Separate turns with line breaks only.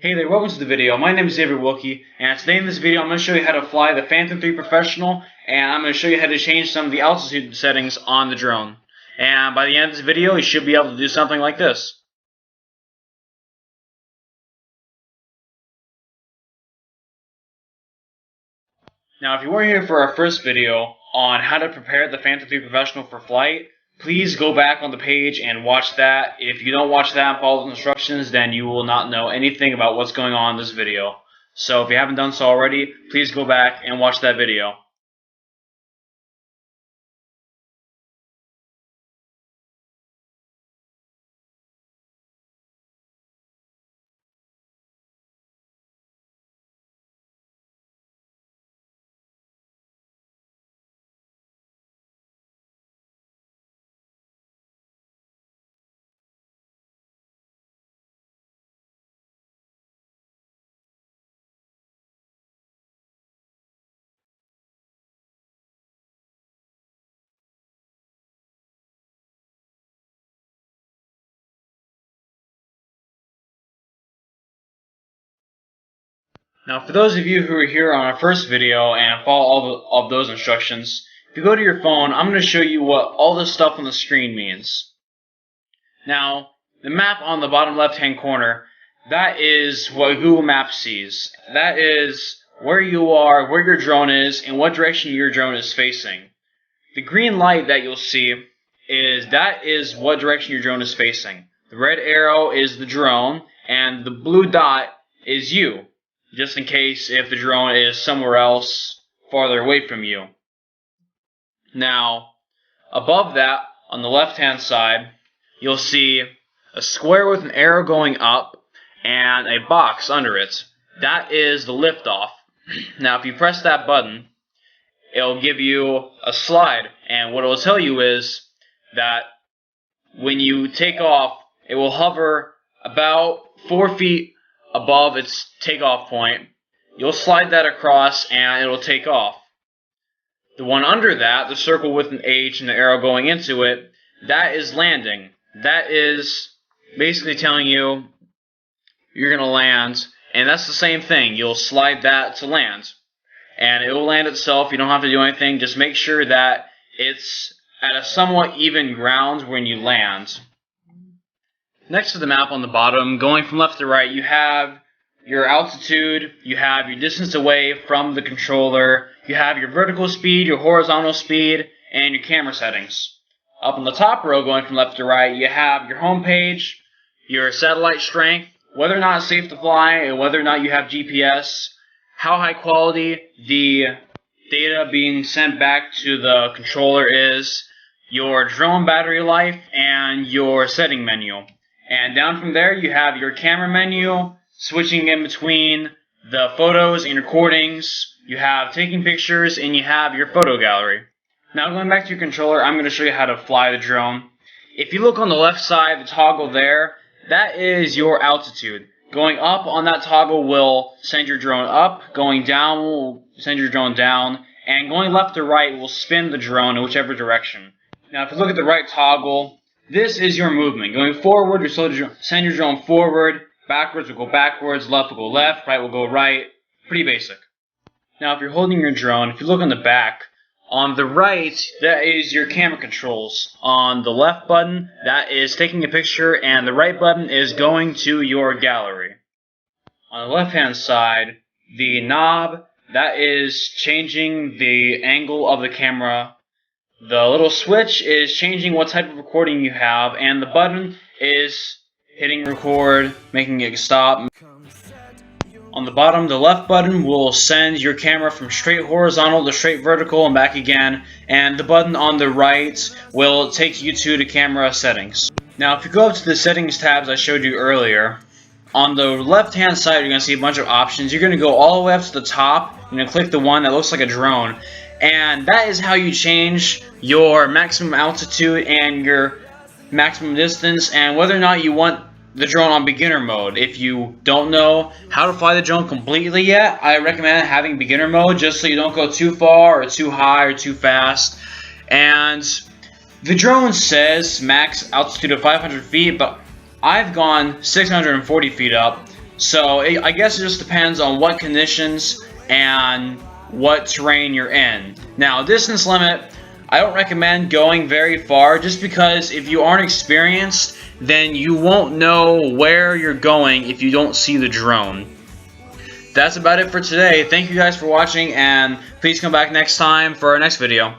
Hey there, welcome to the video. My name is David Wilkie, and today in this video I'm going to show you how to fly the Phantom 3 Professional, and I'm going to show you how to change some of the altitude settings on the drone. And by the end of this video, you should be able to do something like this. Now, if you weren't here for our first video on how to prepare the Phantom 3 Professional for flight, please go back on the page and watch that. If you don't watch that and follow the instructions, then you will not know anything about what's going on in this video. So if you haven't done so already, please go back and watch that video. Now, for those of you who are here on our first video and follow all of those instructions, if you go to your phone, I'm going to show you what all this stuff on the screen means. Now, the map on the bottom left-hand corner, that is what Google Maps sees. That is where you are, where your drone is, and what direction your drone is facing. The green light that you'll see that is what direction your drone is facing. The red arrow is the drone, and the blue dot is you, just in case if the drone is somewhere else farther away from you. Now, above that, on the left-hand side, you'll see a square with an arrow going up and a box under it. That is the liftoff. Now, if you press that button, it'll give you a slide, and what it will tell you is that when you take off, it will hover about 4 feet above its takeoff point. You'll slide that across and it'll take off. The one under that, the circle with an H and the arrow going into it, that is landing. That is basically telling you you're going to land, and that's the same thing. You'll slide that to land, and it will land itself. You don't have to do anything. Just make sure that it's at a somewhat even ground when you land. Next to the map on the bottom, going from left to right, you have your altitude, you have your distance away from the controller, you have your vertical speed, your horizontal speed, and your camera settings. Up on the top row, going from left to right, you have your home page, your satellite strength, whether or not it's safe to fly, and whether or not you have GPS, how high quality the data being sent back to the controller is, your drone battery life, and your setting menu. And down from there, you have your camera menu, switching in between the photos and recordings. You have taking pictures, and you have your photo gallery. Now, going back to your controller, I'm going to show you how to fly the drone. If you look on the left side, the toggle there, that is your altitude. Going up on that toggle will send your drone up. Going down will send your drone down. And going left to right will spin the drone in whichever direction. Now, if you look at the right toggle, this is your movement. Going forward, you send your drone forward. Backwards will go backwards. Left will go left. Right will go right. Pretty basic. Now, if you're holding your drone, if you look on the back, on the right, that is your camera controls. On the left button, that is taking a picture, and the right button is going to your gallery. On the left-hand side, the knob, that is changing the angle of the camera. The little switch is changing what type of recording you have, and the button is hitting record, making it stop. On the bottom, the left button will send your camera from straight horizontal to straight vertical and back again, and the button on the right will take you to the camera settings. Now, if you go up to the settings tabs I showed you earlier, on the left-hand side you're going to see a bunch of options. You're going to go all the way up to the top, you're going to click the one that looks like a drone, and that is how you change your maximum altitude and your maximum distance, and whether or not you want the drone on beginner mode. If you don't know how to fly the drone completely yet, I recommend having beginner mode just so you don't go too far or too high or too fast. And the drone says max altitude of 500 feet, but I've gone 640 feet up. So I guess it just depends on what conditions and what terrain you're in. Now, distance limit, I don't recommend going very far just because if you aren't experienced, then you won't know where you're going if you don't see the drone. That's about it for today. Thank you guys for watching, and please come back next time for our next video.